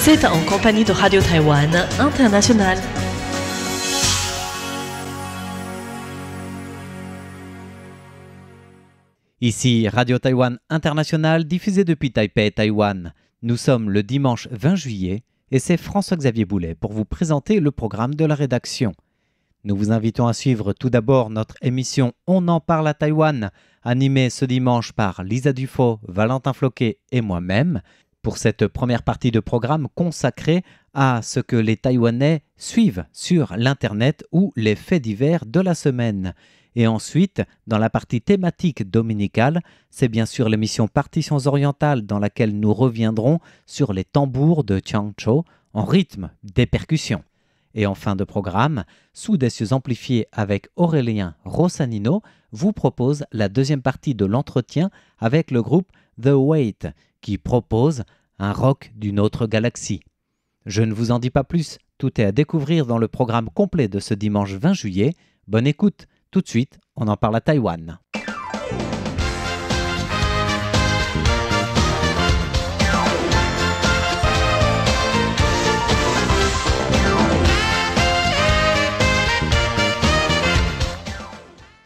Vous êtes en compagnie de Radio Taïwan International. Ici Radio Taïwan International, diffusé depuis Taipei, Taïwan. Nous sommes le dimanche 20 juillet et c'est François-Xavier Boulet pour vous présenter le programme de la rédaction. Nous vous invitons à suivre tout d'abord notre émission On en parle à Taïwan, animée ce dimanche par Lisa Dufaux, Valentin Floquet et moi-même, pour cette première partie de programme consacrée à ce que les Taïwanais suivent sur l'Internet ou les faits divers de la semaine. Et ensuite, dans la partie thématique dominicale, c'est bien sûr l'émission Partitions orientales dans laquelle nous reviendrons sur les tambours de Changzhou en rythme des percussions. Et en fin de programme, Sous des cieux amplifiés avec Aurélien Rossanino vous propose la deuxième partie de l'entretien avec le groupe The Wait qui propose un rock d'une autre galaxie. Je ne vous en dis pas plus, tout est à découvrir dans le programme complet de ce dimanche 20 juillet. Bonne écoute! Tout de suite, on en parle à Taïwan.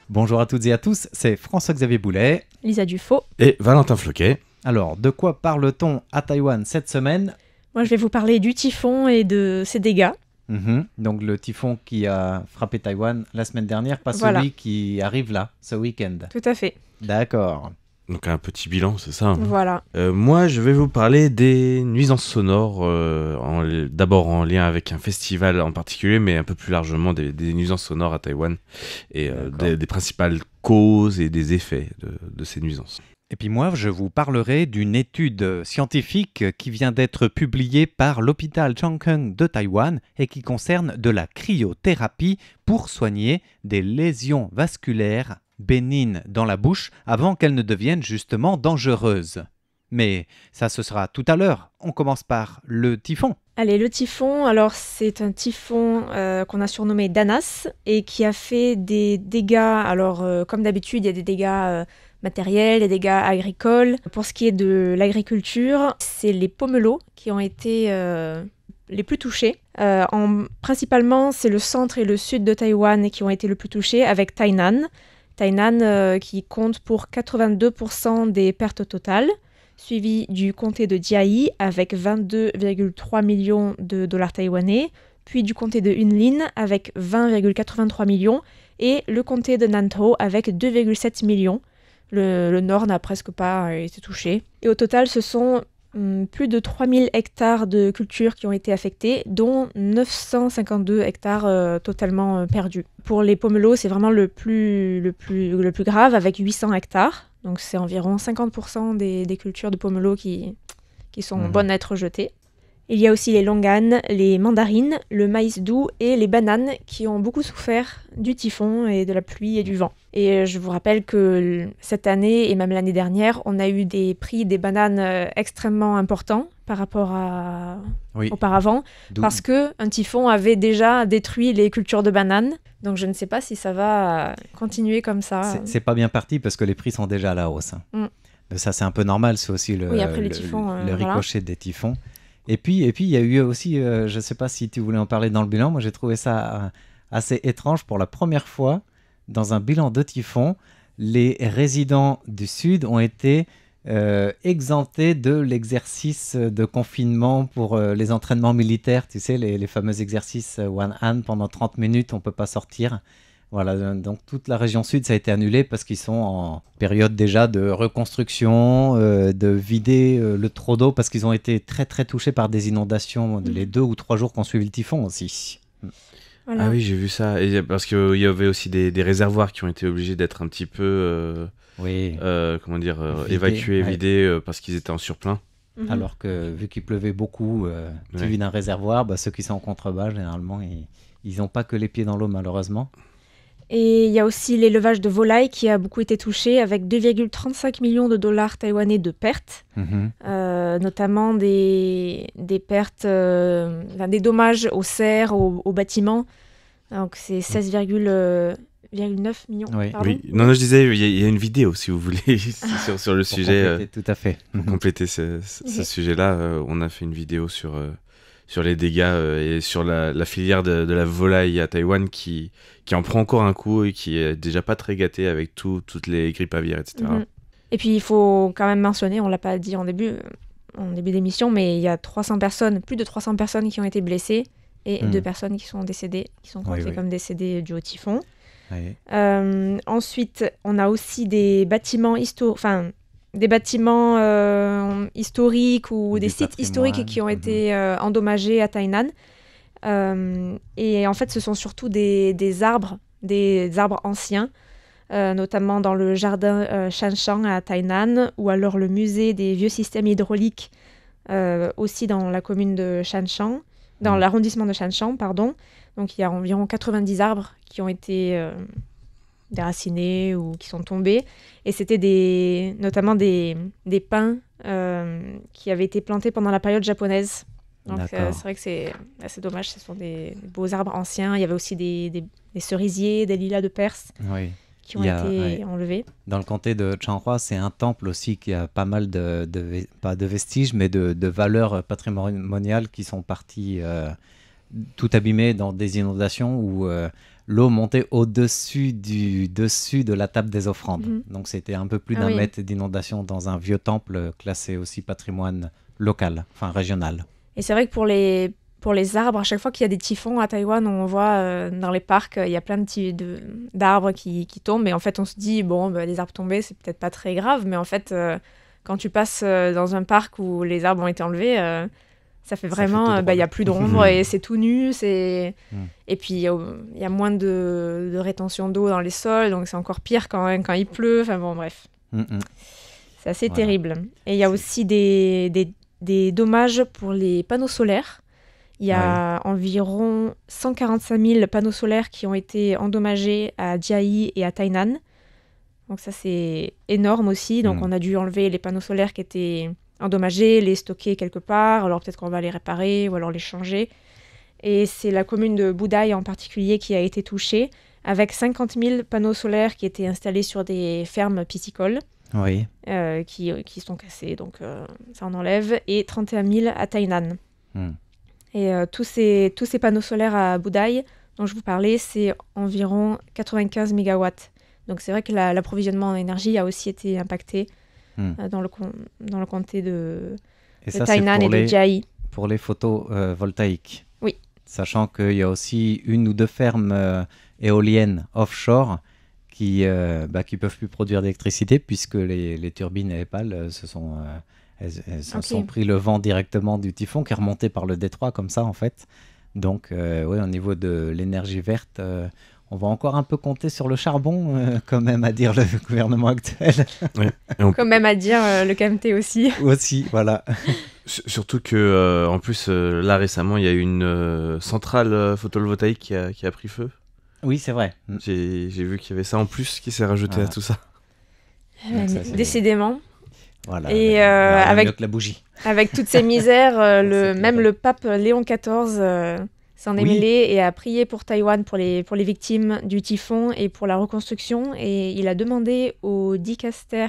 Bonjour à toutes et à tous, c'est François-Xavier Boulet, Lisa Dufaux et Valentin Floquet. Alors, de quoi parle-t-on à Taïwan cette semaine ? Moi, je vais vous parler du typhon et de ses dégâts. Donc le typhon qui a frappé Taïwan la semaine dernière, pas Voilà. celui qui arrive là, ce week-end. Tout à fait. D'accord. Donc un petit bilan, c'est ça. Voilà. Moi, je vais vous parler des nuisances sonores, d'abord en lien avec un festival en particulier, mais un peu plus largement des nuisances sonores à Taïwan et des principales causes et des effets de ces nuisances. Et puis moi, je vous parlerai d'une étude scientifique qui vient d'être publiée par l'hôpital Changkeng de Taïwan et qui concerne de la cryothérapie pour soigner des lésions vasculaires bénignes dans la bouche avant qu'elles ne deviennent justement dangereuses. Mais ça, ce sera tout à l'heure. On commence par le typhon. Allez, le typhon, alors c'est un typhon qu'on a surnommé Danas et qui a fait des dégâts. Alors, comme d'habitude, il y a des dégâts matériels, des dégâts agricoles. Pour ce qui est de l'agriculture, c'est les pomelos qui ont été les plus touchés. Principalement, c'est le centre et le sud de Taïwan qui ont été le plus touchés, avec Tainan. Tainan qui compte pour 82% des pertes totales, suivi du comté de Jiayi avec 22,3 millions de dollars taïwanais, puis du comté de Yunlin avec 20,83 millions et le comté de Nantou avec 2,7 millions. Le nord n'a presque pas été touché. Et au total, ce sont plus de 3000 hectares de cultures qui ont été affectés, dont 952 hectares totalement perdus. Pour les pomelos, c'est vraiment le plus grave, avec 800 hectares. Donc c'est environ 50% des cultures de pomelos qui sont bonnes à être jetées. Il y a aussi les longanes, les mandarines, le maïs doux et les bananes qui ont beaucoup souffert du typhon et de la pluie et du vent. Et je vous rappelle que cette année et même l'année dernière, on a eu des prix des bananes extrêmement importants par rapport à auparavant, parce qu'un typhon avait déjà détruit les cultures de bananes. Donc je ne sais pas si ça va continuer comme ça. C'est pas bien parti parce que les prix sont déjà à la hausse. Mais ça, c'est un peu normal, c'est aussi le ricochet des typhons. Et puis il y a eu aussi, je ne sais pas si tu voulais en parler dans le bilan, moi j'ai trouvé ça assez étrange. Pour la première fois, dans un bilan de typhon, les résidents du Sud ont été exemptés de l'exercice de confinement pour les entraînements militaires. Tu sais, les fameux exercices One Hand, pendant 30 minutes, on ne peut pas sortir. Voilà, donc toute la région sud, ça a été annulé parce qu'ils sont en période déjà de reconstruction, de vider le trop d'eau parce qu'ils ont été très très touchés par des inondations les 2 ou 3 jours qu'on suivi le typhon aussi. Voilà. Ah oui, j'ai vu ça. Et parce qu'il y avait aussi des réservoirs qui ont été obligés d'être un petit peu évacués, vidés parce qu'ils étaient en surplein. Alors que vu qu'il pleuvait beaucoup, tu vides un réservoir, ceux qui sont en contrebas, généralement, ils n'ont pas que les pieds dans l'eau malheureusement. Et il y a aussi l'élevage de volailles qui a beaucoup été touché avec 2,35 millions de dollars taïwanais de pertes, notamment des pertes, des dommages aux serres, aux bâtiments. Donc c'est 16,9 millions. Oui. Non, je disais, il y a une vidéo si vous voulez sur le sujet. Tout à fait. Pour compléter ce sujet-là, on a fait une vidéo sur sur les dégâts et sur la filière de la volaille à Taïwan qui en prend encore un coup et qui est déjà pas très gâtée avec toutes les grippes aviaires, etc. Et puis il faut quand même mentionner, on l'a pas dit en début d'émission, mais il y a plus de 300 personnes qui ont été blessées et 2 personnes qui sont décédées, qui sont comptées comme décédées dû au typhon. Oui. Ensuite, on a aussi des bâtiments historiques ou des sites historiques qui ont été endommagés à Tainan. Et en fait, ce sont surtout des arbres anciens, notamment dans le jardin Shanshan à Tainan, ou alors le musée des vieux systèmes hydrauliques, aussi dans la commune de Shanshan, dans l'arrondissement de Shanshan, pardon. Donc il y a environ 90 arbres qui ont été déracinés ou qui sont tombés. Et c'était notamment des pins qui avaient été plantés pendant la période japonaise. Donc c'est vrai que c'est assez dommage, ce sont des beaux arbres anciens. Il y avait aussi des cerisiers, des lilas de Perse qui ont été enlevés. Dans le comté de Changhua, c'est un temple aussi qui a pas mal pas de vestiges, mais de valeurs patrimoniales qui sont parties tout abîmées dans des inondations où l'eau montait au-dessus de la table des offrandes. Donc c'était un peu plus d'un mètre d'inondation dans un vieux temple classé aussi patrimoine local, enfin régional. Et c'est vrai que pour les arbres, à chaque fois qu'il y a des typhons à Taïwan, on voit dans les parcs, il y a plein d'arbres qui tombent. Et en fait, on se dit, les arbres tombés, c'est peut-être pas très grave. Mais en fait, quand tu passes dans un parc où les arbres ont été enlevés, ça fait vraiment, il n'y a plus d'ombre et c'est tout nu. Et puis, il y a moins de rétention d'eau dans les sols. Donc, c'est encore pire quand il pleut. Enfin bon, bref. C'est assez terrible. Et il y a aussi des dommages pour les panneaux solaires. Il y a environ 145 000 panneaux solaires qui ont été endommagés à Jiayi et à Tainan. Donc ça, c'est énorme aussi. Donc on a dû enlever les panneaux solaires qui étaient endommagés, les stocker quelque part. Alors peut-être qu'on va les réparer ou alors les changer. Et c'est la commune de Budai en particulier qui a été touchée, avec 50 000 panneaux solaires qui étaient installés sur des fermes piscicoles. Qui sont cassés, donc ça en enlève, et 31 000 à Tainan. Et tous ces panneaux solaires à Budai, dont je vous parlais, c'est environ 95 mégawatts. Donc c'est vrai que l'approvisionnement en énergie a aussi été impacté dans le comté de Tainan et de Jiayi. Pour les photovoltaïques. Oui. Sachant qu'il y a aussi 1 ou 2 fermes éoliennes offshore qui peuvent plus produire d'électricité puisque les turbines et les pales elles sont pris le vent directement du typhon qui est remonté par le détroit comme ça en fait. Donc au niveau de l'énergie verte, on va encore un peu compter sur le charbon quand même à dire le gouvernement actuel. Quand même à dire le KMT aussi. Aussi, voilà. Surtout que en plus là récemment il y a eu une centrale photovoltaïque qui a pris feu. Oui, c'est vrai. J'ai vu qu'il y avait ça en plus qui s'est rajouté à tout ça. Décidément. Voilà. Et mieux que la bougie. Avec toutes ces misères, même le pape Léon XIV s'en est mêlé et a prié pour Taïwan, pour les victimes du typhon et pour la reconstruction. Et il a demandé au dicaster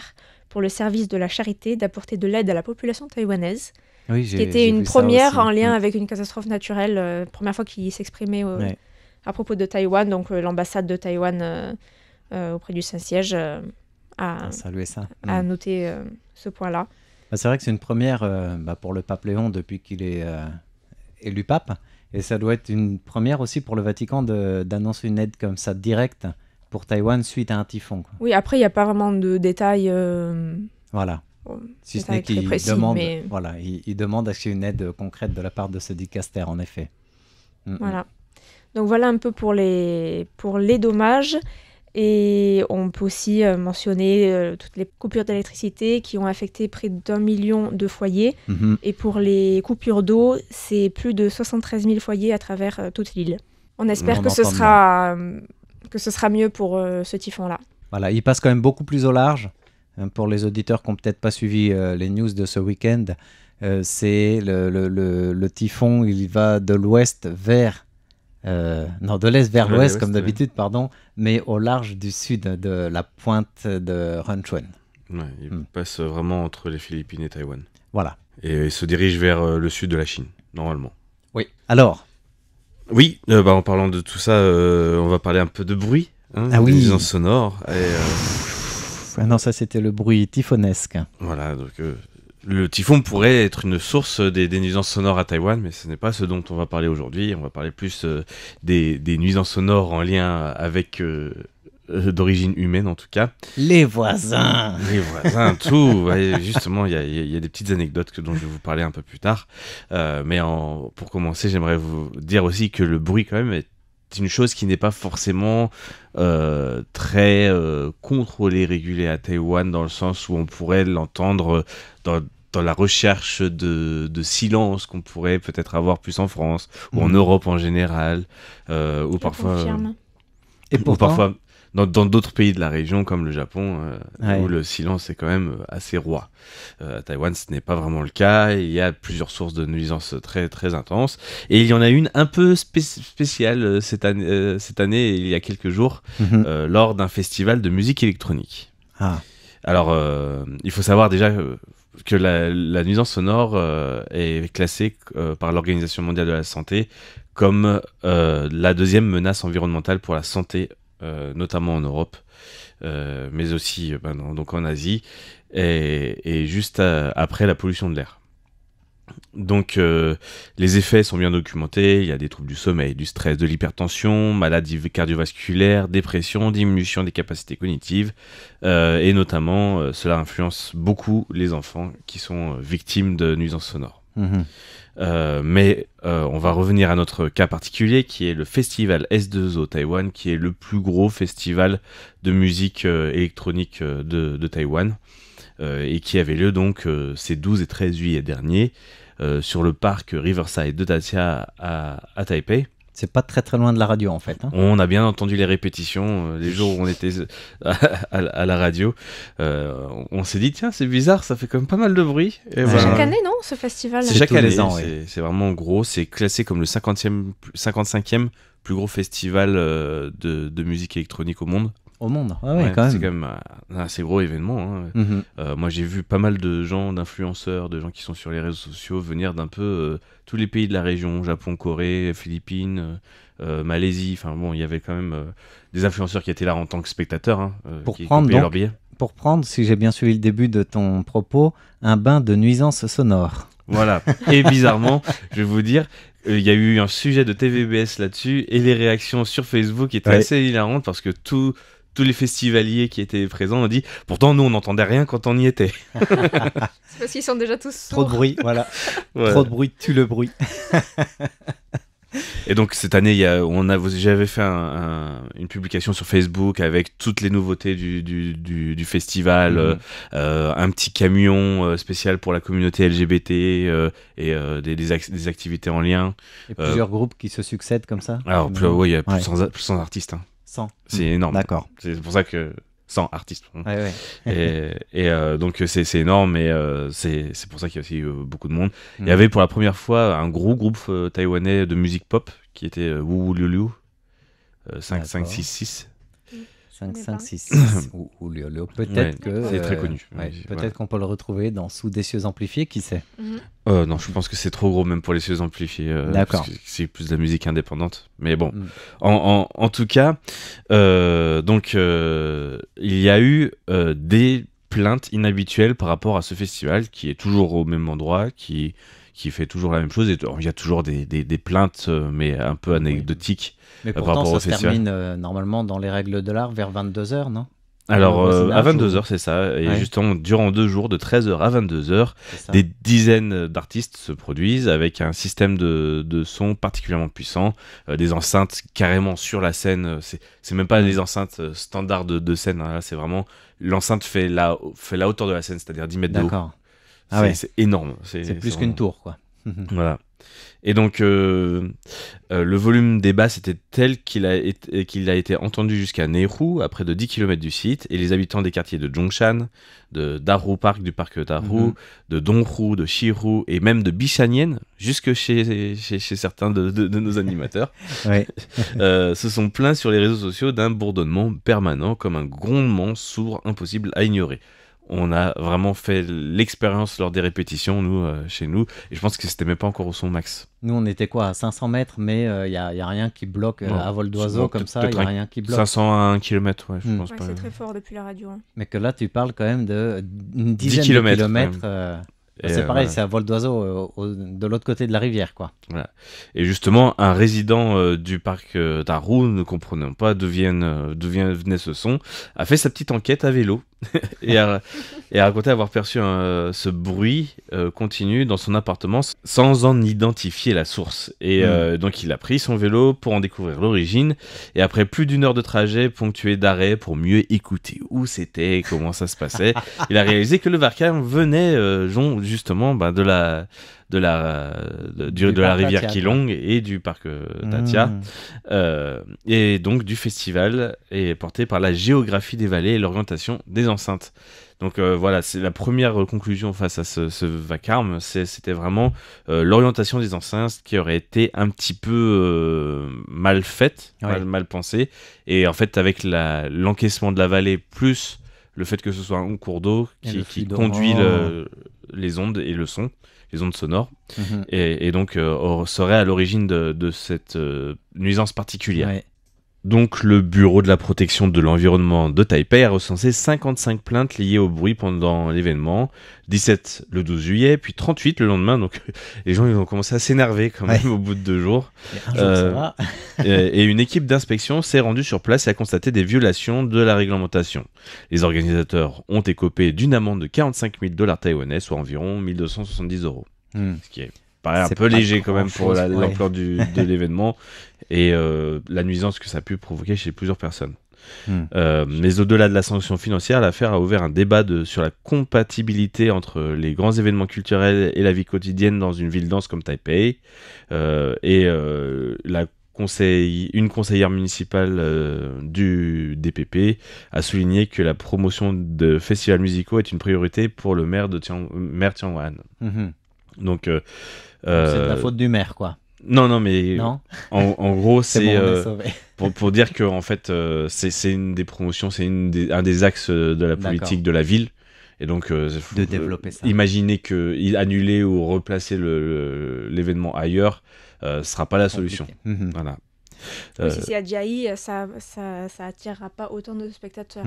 pour le service de la charité d'apporter de l'aide à la population taïwanaise. Oui, qui était une première en lien avec une catastrophe naturelle, première fois qu'il s'exprimait à propos de Taïwan. Donc l'ambassade de Taïwan auprès du Saint-Siège a noté ce point-là. C'est vrai que c'est une première pour le pape Léon depuis qu'il est élu pape. Et ça doit être une première aussi pour le Vatican d'annoncer une aide comme ça directe pour Taïwan suite à un typhon. Oui, après, il n'y a pas vraiment de détails. Voilà. Si ce n'est qu'il demande, il demande à ce qu'il y ait une aide concrète de la part de ce dicaster, en effet. Voilà. Donc voilà un peu pour les dommages. Et on peut aussi mentionner toutes les coupures d'électricité qui ont affecté près d'1 million de foyers. Et pour les coupures d'eau, c'est plus de 73 000 foyers à travers toute l'île. On espère que ce sera mieux pour ce typhon-là. Voilà, il passe quand même beaucoup plus au large. Pour les auditeurs qui n'ont peut-être pas suivi les news de ce week-end, c'est le typhon, il va de l'ouest vers... de l'est vers l'ouest, comme d'habitude, pardon, mais au large du sud de la pointe de Renchuan. Ouais, il passe vraiment entre les Philippines et Taïwan. Voilà. Et il se dirige vers le sud de la Chine, normalement. Oui. Alors, Oui, en parlant de tout ça, on va parler un peu de bruit, Ah oui. des nuisances sonores. non, ça c'était le bruit typhonesque. Voilà, donc le typhon pourrait être une source des nuisances sonores à Taïwan, mais ce n'est pas ce dont on va parler aujourd'hui. On va parler plus des nuisances sonores en lien avec d'origine humaine en tout cas. Les voisins. Les voisins, tout. Ouais, justement, il y a des petites anecdotes dont je vais vous parler un peu plus tard. Mais pour commencer, j'aimerais vous dire aussi que le bruit quand même est une chose qui n'est pas forcément très contrôlée, régulée à Taïwan, dans le sens où on pourrait l'entendre dans la recherche de silence qu'on pourrait peut-être avoir plus en France ou en Europe en général, ou parfois dans d'autres pays de la région comme le Japon, où le silence est quand même assez roi. À Taïwan, ce n'est pas vraiment le cas. Il y a plusieurs sources de nuisances très, très intenses. Et il y en a une un peu spéciale cette année, il y a quelques jours, lors d'un festival de musique électronique. Ah. Alors, il faut savoir déjà que la nuisance sonore est classée par l'Organisation mondiale de la santé comme la deuxième menace environnementale pour la santé, notamment en Europe, mais aussi donc en Asie, et juste après la pollution de l'air. Donc les effets sont bien documentés. Il y a des troubles du sommeil, du stress, de l'hypertension, maladies cardiovasculaires, dépression, diminution des capacités cognitives, et notamment cela influence beaucoup les enfants qui sont victimes de nuisances sonores. Mais on va revenir à notre cas particulier, qui est le festival S2O Taïwan, qui est le plus gros festival de musique électronique de Taïwan, et qui avait lieu donc ces 12 et 13 juillet dernier sur le parc Riverside de Dacia à Taipei. C'est pas très très loin de la radio en fait. On a bien entendu les répétitions les jours où on était à la radio. On s'est dit tiens, c'est bizarre, ça fait quand même pas mal de bruit. Et chaque année, non, ce festival? C'est chaque tous année, les ans, c'est vraiment gros. C'est classé comme le 55e plus gros festival de musique électronique au monde. Au monde, ouais, quand même. C'est quand même un assez gros événement. Moi, j'ai vu pas mal de gens, d'influenceurs, de gens qui sont sur les réseaux sociaux venir d'un peu tous les pays de la région, Japon, Corée, Philippines, Malaisie. Enfin bon, il y avait quand même des influenceurs qui étaient là en tant que spectateurs, Pour qui prendre payaient donc, leur billet. Pour prendre, si j'ai bien suivi le début de ton propos, un bain de nuisances sonores. Voilà. Et bizarrement, je vais vous dire, il y a eu un sujet de TVBS là-dessus, et les réactions sur Facebook étaient assez hilarantes parce que tous les festivaliers qui étaient présents ont dit « Pourtant, nous, on n'entendait rien quand on y était. » C'est parce qu'ils sont déjà tous sourds. Trop de bruit, voilà. Ouais. Trop de bruit tue le bruit. Et donc, cette année, j'avais fait une publication sur Facebook avec toutes les nouveautés du festival, un petit camion spécial pour la communauté LGBT, et des activités en lien. Et plusieurs groupes qui se succèdent comme ça. Alors, il y a plus de 100 artistes. 100. C'est énorme. D'accord. C'est pour ça que 100 artistes. Ouais. Et donc c'est énorme, et c'est pour ça qu'il y a aussi beaucoup de monde. Il y avait pour la première fois un gros groupe taïwanais de musique pop qui était Wu Liu Liu, 5566. 5566 ou Liu. Peut-être que c'est très connu. Peut-être qu'on peut le retrouver dans Sous des cieux amplifiés, qui sait. Non, je pense que c'est trop gros même pour les cieux amplifiés. D'accord. Parce que c'est plus de la musique indépendante. Mais bon, en tout cas, donc il y a eu des plaintes inhabituelles par rapport à ce festival qui est toujours au même endroit, qui fait toujours la même chose. Et il y a toujours des plaintes, mais un peu anecdotiques. Mais pourtant, ça se termine normalement dans les règles de l'art vers 22h, non? Alors, à 22h, c'est ça. Et justement, durant 2 jours, de 13h à 22h, des dizaines d'artistes se produisent avec un système de son particulièrement puissant, des enceintes carrément sur la scène. C'est même pas des enceintes standards de scène. Là, c'est vraiment... L'enceinte fait la hauteur de la scène, c'est-à-dire 10 mètres de haut. D'accord. C'est énorme. C'est plus vraiment... qu'une tour, quoi. Voilà. Et donc, le volume des basses était tel qu'il a été entendu jusqu'à Neihu, à près de 10 km du site, et les habitants des quartiers de Zhongshan, de Daru Park, du parc Daru, de Donghu, de Shihu, et même de Bishanien, jusque chez certains de nos animateurs, se sont plaints sur les réseaux sociaux d'un bourdonnement permanent, comme un grondement sourd impossible à ignorer. on a vraiment fait l'expérience lors des répétitions, nous, chez nous, et je pense que c'était même pas encore au son max. Nous, on était quoi, à 500 mètres, mais il n'y a rien qui bloque à vol d'oiseau bon, comme ça, il n'y a rien qui bloque. 500 à 1 km, ouais, je pense Ouais, pas. c'est très fort depuis la radio. Hein. Mais que là, tu parles quand même d'une 10 dizaine de kilomètres, kilomètres. Et, C'est pareil, voilà. c'est à vol d'oiseau de l'autre côté de la rivière, quoi. Voilà. Et justement, un résident du parc d'Arrou, ne comprenant pas d'où venait ce son, a fait sa petite enquête à vélo et a raconté avoir perçu ce bruit continu dans son appartement sans en identifier la source. Et donc il a pris son vélo pour en découvrir l'origine, et après plus d'1 heure de trajet ponctué d'arrêts pour mieux écouter où c'était, comment ça se passait, il a réalisé que le vacarme venait justement de la rivière Tatia, Keelong et du parc Tatia, et donc du festival est porté par la géographie des vallées et l'orientation des enceintes. Donc voilà, c'est la première conclusion face à ce vacarme, c'était vraiment l'orientation des enceintes qui aurait été un petit peu mal faite, mal pensée, et en fait avec l'encaissement de la vallée plus le fait que ce soit un cours d'eau qui conduit les ondes et le son, les ondes sonores, et donc serait à l'origine de cette nuisance particulière. Ouais. Donc le Bureau de la protection de l'environnement de Taipei a recensé 55 plaintes liées au bruit pendant l'événement, 17 le 12 juillet, puis 38 le lendemain, donc les gens ils ont commencé à s'énerver quand même au bout de 2 jours. Ça va. Et une équipe d'inspection s'est rendue sur place et a constaté des violations de la réglementation. Les organisateurs ont écopé d'une amende de 45 000 $ taïwanais, soit environ 1 270 €. Ce qui paraît un peu léger quand même pour l'ampleur de l'événement et la nuisance que ça a pu provoquer chez plusieurs personnes. Mais au-delà de la sanction financière, l'affaire a ouvert un débat sur la compatibilité entre les grands événements culturels et la vie quotidienne dans une ville dense comme Taipei. Une conseillère municipale du DPP a souligné que la promotion de festivals musicaux est une priorité pour le maire Tian Wan. Donc c'est de la faute du maire, quoi. Non, mais en gros, c'est pour dire que en fait, c'est une des promotions, c'est un des axes de la politique de la ville. Et donc, de développer ça. Imaginez annuler ou replacer l'événement ailleurs, ce sera pas la solution. Voilà. Si c'est à Jiayi, ça attirera pas autant de spectateurs.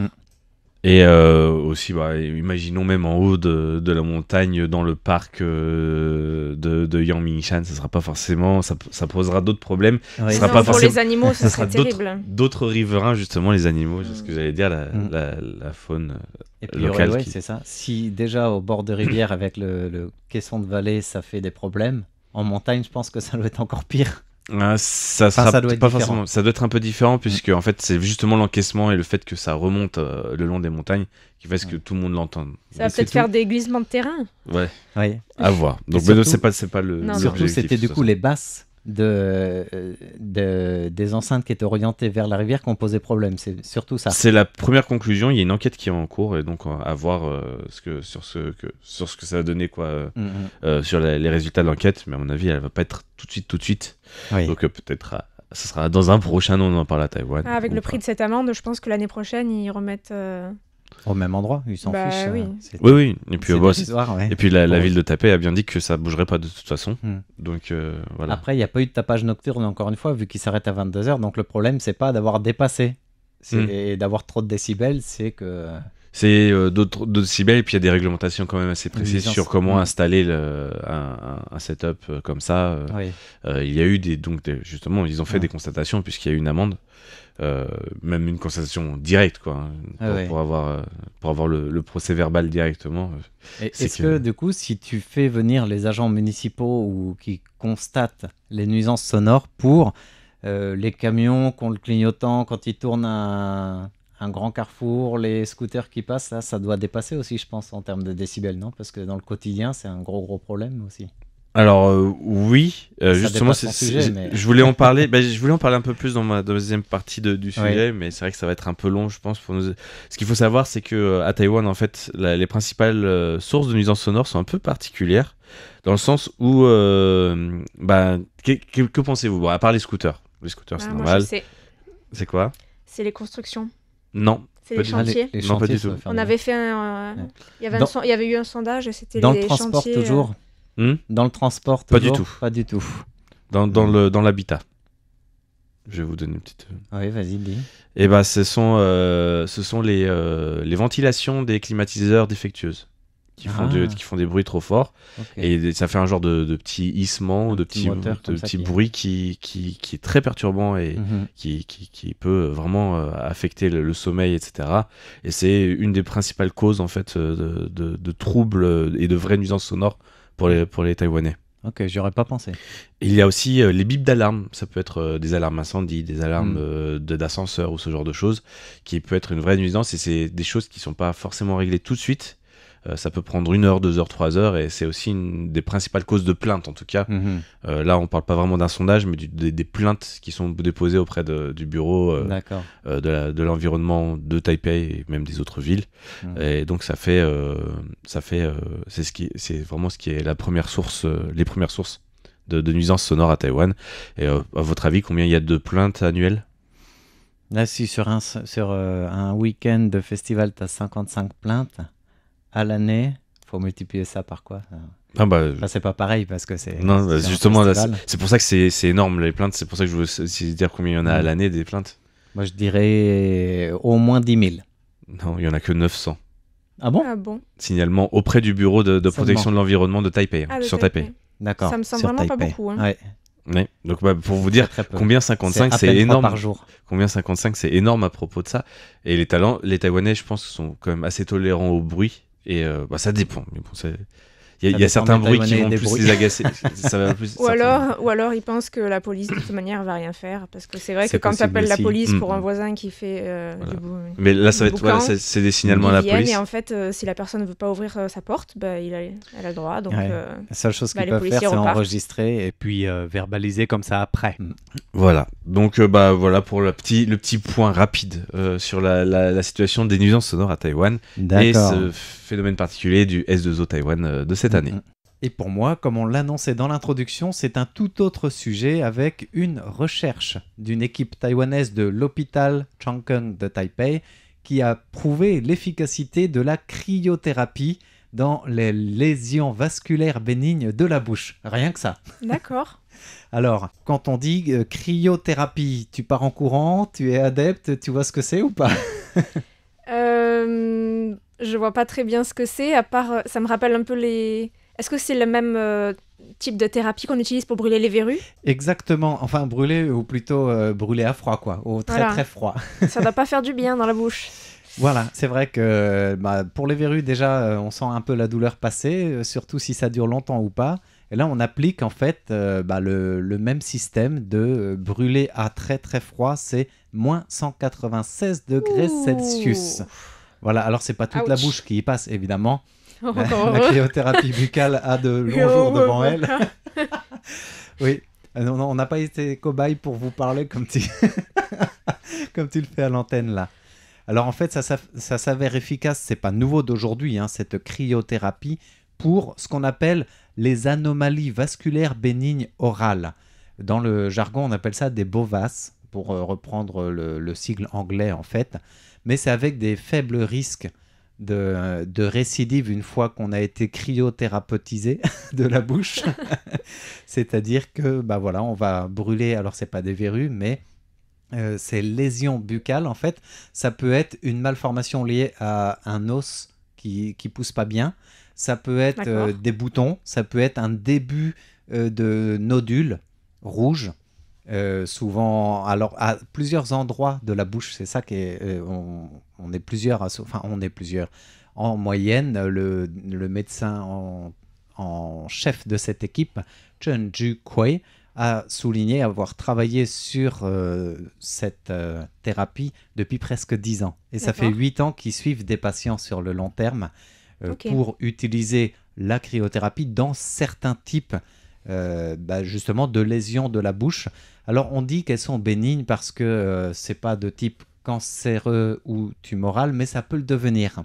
Et aussi, imaginons même en haut de la montagne, dans le parc de Yangmingshan, ça sera pas forcément, ça posera d'autres problèmes. Ouais. Ça sera pas pour les animaux, ça serait terrible. D'autres riverains, justement, les animaux, c'est ce que j'allais dire, la faune et puis, locale. C'est ça. Si déjà au bord de rivière avec le caisson de vallée, ça fait des problèmes, en montagne, je pense que ça doit être encore pire. Ça doit être pas forcément. Ça doit être un peu différent puisque en fait c'est justement l'encaissement et le fait que ça remonte le long des montagnes qui fait que tout le monde l'entende. Ça va peut-être faire des glissements de terrain. Ouais. À voir. Donc surtout, c'est pas le. Surtout c'était du coup les basses des enceintes qui étaient orientées vers la rivière qui ont posé problème. C'est surtout ça. C'est la première conclusion. Il y a une enquête qui est en cours et donc à voir sur ce que ça va donner sur les résultats de l'enquête. Mais à mon avis, elle va pas être tout de suite. Donc peut-être ce sera dans un prochain, on en parle à Taïwan. Avec le prix de cette amende, je pense que l'année prochaine ils remettent. Au même endroit, ils s'en fichent. Oui. Et puis, et puis la ville de Taipei a bien dit que ça bougerait pas de toute façon. Donc voilà. Après, il n'y a pas eu de tapage nocturne encore une fois, vu qu'il s'arrête à 22h. Donc le problème, c'est pas d'avoir dépassé, c'est d'avoir trop de décibels, c'est que. C'est d'autres décibels, et puis il y a des réglementations quand même assez précises sur comment installer un setup comme ça. Il y a eu justement, ils ont fait des constatations puisqu'il y a eu une amende. Même une constatation directe pour avoir le procès verbal directement. Est-ce que du coup, si tu fais venir les agents municipaux ou qui constatent les nuisances sonores pour les camions qui ont le clignotant quand ils tournent un grand carrefour, les scooters qui passent, là, ça doit dépasser aussi, je pense, en termes de décibels, non? Parce que dans le quotidien, c'est un gros problème aussi. Alors oui, justement, je voulais en parler. Je voulais en parler un peu plus dans ma deuxième partie du sujet, mais c'est vrai que ça va être un peu long, je pense. Ce qu'il faut savoir, c'est que à Taïwan, en fait, les principales sources de nuisances sonores sont un peu particulières, dans le sens où, que pensez-vous? À part les scooters, c'est normal. Moi, je sais. C'est quoi? C'est les constructions. Non. C'est Pas les du- chantiers. Les Non, pas chantiers, du ça tout. va faire On du- avait fait un... Ouais. Il y avait eu un sondage et c'était Dans les le transport chantiers, toujours. Dans le transport Pas du toujours. tout. Pas du tout. Dans l'habitat. Je vais vous donner une petite... Oui, vas-y, dis. Et bah, ce sont les ventilations des climatiseurs défectueuses qui font des bruits trop forts. Ok. Et ça fait un genre de petit hissement, Un de petit petit moteur comme ça qui- bruit qui est très perturbant et Mhm. qui peut vraiment affecter le sommeil, etc. Et c'est une des principales causes en fait de troubles et de vraies nuisances sonores pour les Taïwanais. Ok, j'aurais pas pensé. Et il y a aussi les bips d'alarme. Ça peut être des alarmes incendie, des alarmes d'ascenseur ou ce genre de choses, qui peut être une vraie nuisance. Et c'est des choses qui sont pas forcément réglées tout de suite. Ça peut prendre 1 heure, 2 heures, 3 heures, et c'est aussi une des principales causes de plainte en tout cas. Mhm. Là, on parle pas vraiment d'un sondage, mais des plaintes qui sont déposées auprès du bureau D'accord. de l'environnement de Taipei et même des autres villes. Mhm. Et donc c'est vraiment ce qui est la première source, les premières sources de nuisances sonores à Taïwan. Et à votre avis, combien il y a de plaintes annuelles? Là, si sur un week-end de festival, tu as 55 plaintes à l'année, faut multiplier ça par quoi? Ah bah, Là, c'est pas pareil parce que c'est. non, bah, c'est un justement, là, festival. c'est pour ça que c'est énorme les plaintes. C'est pour ça que je veux aussi dire combien il y en a à Mhm. l'année des plaintes. Moi, je dirais au moins 10 000. Non, il y en a que 900 Ah bon? Ah bon? signalements auprès du bureau de protection Seulement. de l'environnement de Taipei, Ah, de sur Taipei. Taipei. D'accord. Ça me semble sur vraiment pas Taipei. beaucoup, hein. Ouais, Ouais. Donc bah, pour vous dire très peu. combien 55 à c'est peine 3 énorme. par jour. Combien 55 c'est énorme à propos de ça. Et les Taïwanais, je pense, sont quand même assez tolérants au bruit. Et bah, ça dépend. Mais bon, il y a dépend certains des bruits qui Taïwanais et vont des plus bruits. les agacer. Ça va plus, Ou alors ils pensent que la police de toute manière va rien faire parce que c'est vrai que C'est quand tu possible appelles la aussi. police pour un Mhm. voisin qui fait Voilà. du bruit, Mais là, ça va du être, voilà, boucan, c'est des signalements à la ils viennent police. et en fait si la personne ne veut pas ouvrir sa porte, bah, elle a le droit. Donc Ouais. La seule chose Bah, qu'ils les peuvent faire, policiers c'est repartent. enregistrer et puis verbaliser comme ça après. Voilà. Donc bah voilà pour le petit point rapide sur la situation des nuisances sonores à Taïwan et D'accord. ce phénomène particulier du S2O Taïwan de cette année. Et pour moi, comme on l'annonçait dans l'introduction, c'est un tout autre sujet avec une recherche d'une équipe taïwanaise de l'hôpital Changkeng de Taipei qui a prouvé l'efficacité de la cryothérapie dans les lésions vasculaires bénignes de la bouche. Rien que ça. d'accord. Alors, quand on dit cryothérapie, tu pars en courant, tu es adepte, tu vois ce que c'est ou pas? Je vois pas très bien ce que c'est, à part ça me rappelle un peu les. Est-ce que c'est le même type de thérapie qu'on utilise pour brûler les verrues? Exactement, enfin brûler ou plutôt brûler à froid quoi, au très Voilà. très froid. Ça doit pas faire du bien dans la bouche. Voilà, c'est vrai que pour les verrues déjà on sent un peu la douleur passer, surtout si ça dure longtemps ou pas. Et là on applique en fait le même système de brûler à très très froid, c'est moins 196 degrés Ouh. Celsius. Voilà, alors c'est pas toute la Ouch. bouche qui y passe évidemment. La Encore cryothérapie buccale a de longs jours devant elle. Oui, on n'a pas été cobaye pour vous parler comme tu, comme tu le fais à l'antenne là. Alors en fait, ça s'avère efficace, c'est pas nouveau d'aujourd'hui, hein, cette cryothérapie, pour ce qu'on appelle les anomalies vasculaires bénignes orales. Dans le jargon, on appelle ça des BOVAS, pour reprendre le sigle anglais en fait. Mais c'est avec des faibles risques de récidive une fois qu'on a été cryothérapeutisé de la bouche. C'est-à-dire que voilà, on va brûler, alors c'est pas des verrues, mais ces lésions buccales, en fait, ça peut être une malformation liée à un os qui pousse pas bien, ça peut être D'accord. des boutons, ça peut être un début de nodules rouges, souvent alors à plusieurs endroits de la bouche. C'est ça qui est on est plusieurs en moyenne. Le médecin en chef de cette équipe, Chen Ju-Kuei, a souligné avoir travaillé sur cette thérapie depuis presque 10 ans. Et ça fait D'accord. 8 ans qu'ils suivent des patients sur le long terme Ok. pour utiliser la cryothérapie dans certains types justement de lésions de la bouche. Alors on dit qu'elles sont bénignes parce que c'est pas de type cancéreux ou tumoral, mais ça peut le devenir.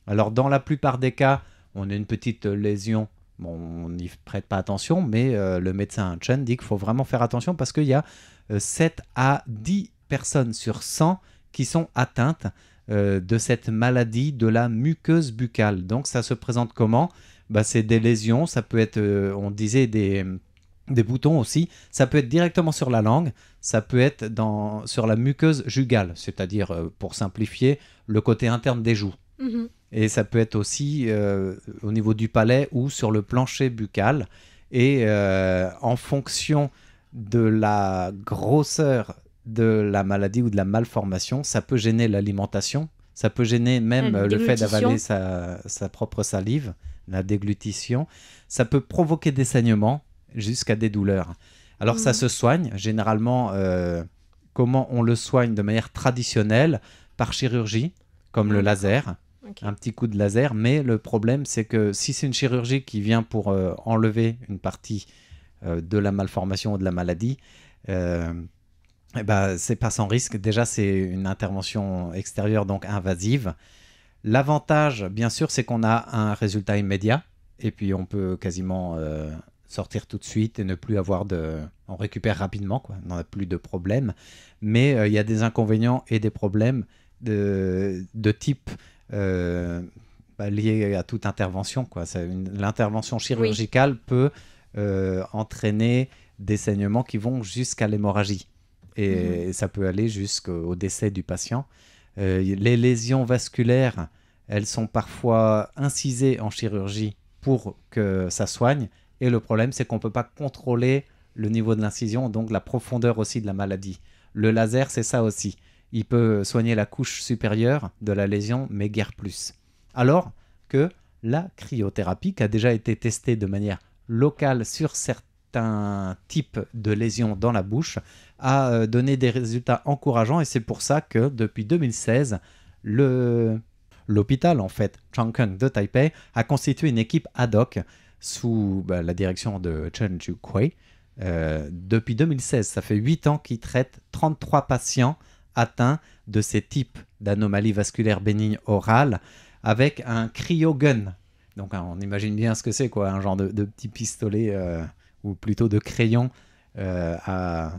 Alors dans la plupart des cas, on a une petite lésion, bon, on n'y prête pas attention, mais le médecin Chen dit qu'il faut vraiment faire attention parce qu'il y a 7 à 10 personnes sur 100 qui sont atteintes de cette maladie de la muqueuse buccale. Donc ça se présente comment ? C'est des lésions, ça peut être, on disait, des boutons aussi, ça peut être directement sur la langue, ça peut être sur la muqueuse jugale, c'est-à-dire, pour simplifier, le côté interne des joues. Mhm. Et ça peut être aussi au niveau du palais ou sur le plancher buccal. Et en fonction de la grosseur de la maladie ou de la malformation, ça peut gêner l'alimentation, ça peut gêner même le fait d'avaler sa propre salive, la déglutition. Ça peut provoquer des saignements jusqu'à des douleurs. Alors ça se soigne, généralement, comment on le soigne de manière traditionnelle, par chirurgie, comme le laser. Okay. Un petit coup de laser, mais le problème c'est que si c'est une chirurgie qui vient pour enlever une partie de la malformation ou de la maladie, c'est pas sans risque. Déjà c'est une intervention extérieure, donc invasive. L'avantage bien sûr c'est qu'on a un résultat immédiat et puis on peut quasiment sortir tout de suite et ne plus avoir on récupère rapidement, quoi. On n'a plus de problème, mais il y a des inconvénients et des problèmes de type lié à toute intervention, quoi. L'intervention chirurgicale peut entraîner des saignements qui vont jusqu'à l'hémorragie et ça peut aller jusqu'au décès du patient. Les lésions vasculaires, elles sont parfois incisées en chirurgie pour que ça soigne, et le problème c'est qu'on ne peut pas contrôler le niveau de l'incision, donc la profondeur aussi de la maladie. Le laser, c'est ça aussi. Il peut soigner la couche supérieure de la lésion, mais guère plus. Alors que la cryothérapie, qui a déjà été testée de manière locale sur certains types de lésions dans la bouche, a donné des résultats encourageants, et c'est pour ça que depuis 2016, l'hôpital en fait, Changkeng de Taipei, a constitué une équipe ad hoc sous la direction de Chen Jukwei. Depuis 2016, ça fait 8 ans qu'il traite 33 patients atteints de ces types d'anomalies vasculaires bénignes orales avec un cryogun. Donc on imagine bien ce que c'est, quoi, un genre de petit pistolet ou plutôt de crayon à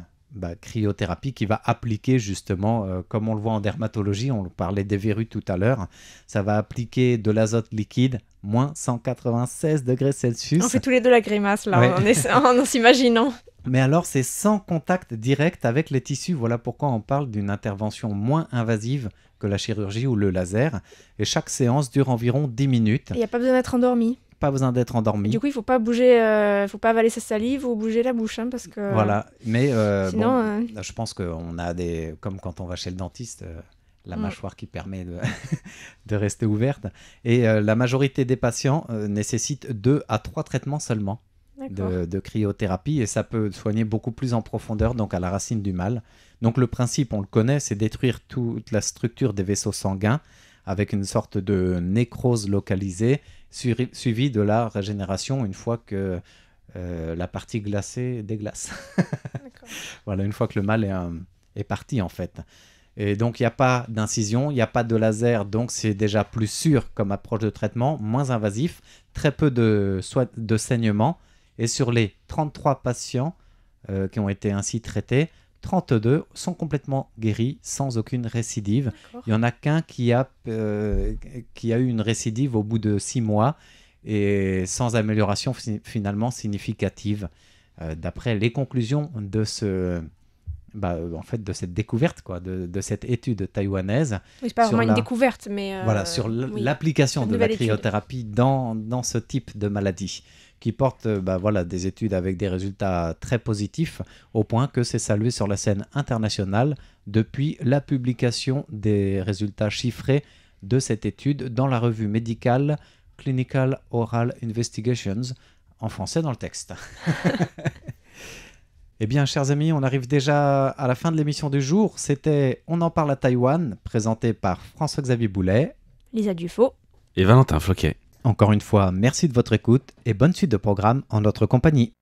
cryothérapie qui va appliquer justement, comme on le voit en dermatologie, on parlait des verrues tout à l'heure, ça va appliquer de l'azote liquide, moins 196 degrés Celsius. On fait tous les deux la grimace là, ouais. en s'imaginant. Mais alors, c'est sans contact direct avec les tissus. Voilà pourquoi on parle d'une intervention moins invasive que la chirurgie ou le laser. Et chaque séance dure environ 10 minutes. Il n'y a pas besoin d'être endormi. Pas besoin d'être endormi. Du coup, il ne faut pas bouger, faut pas avaler sa salive ou bouger la bouche. Parce que, voilà, mais sinon, je pense qu'on a comme quand on va chez le dentiste, la mâchoire qui permet de rester ouverte. Et la majorité des patients nécessitent 2 à 3 traitements seulement de cryothérapie, et ça peut soigner beaucoup plus en profondeur, donc à la racine du mal. Donc le principe, on le connaît, c'est détruire toute la structure des vaisseaux sanguins avec une sorte de nécrose localisée, suivie de la régénération une fois que la partie glacée déglace. Voilà, une fois que le mal est parti en fait. Et donc il n'y a pas d'incision, il n'y a pas de laser, donc c'est déjà plus sûr comme approche de traitement, moins invasif, très peu de saignement. Et sur les 33 patients qui ont été ainsi traités, 32 sont complètement guéris sans aucune récidive. D'accord. Il n'y en a qu'un qui a eu une récidive au bout de 6 mois et sans amélioration finalement significative. D'après les conclusions de de cette découverte, quoi, de cette étude taïwanaise. Oui, c'est pas vraiment une découverte, mais... Voilà, sur l'application de la cryothérapie dans ce type de maladie, qui porte des études avec des résultats très positifs, au point que c'est salué sur la scène internationale depuis la publication des résultats chiffrés de cette étude dans la revue médicale Clinical Oral Investigations, en français dans le texte. Eh bien, chers amis, on arrive déjà à la fin de l'émission du jour. C'était On en parle à Taïwan, présenté par François-Xavier Boulet, Lisa Dufaux et Valentin Floquet. Encore une fois, merci de votre écoute et bonne suite de programme en notre compagnie.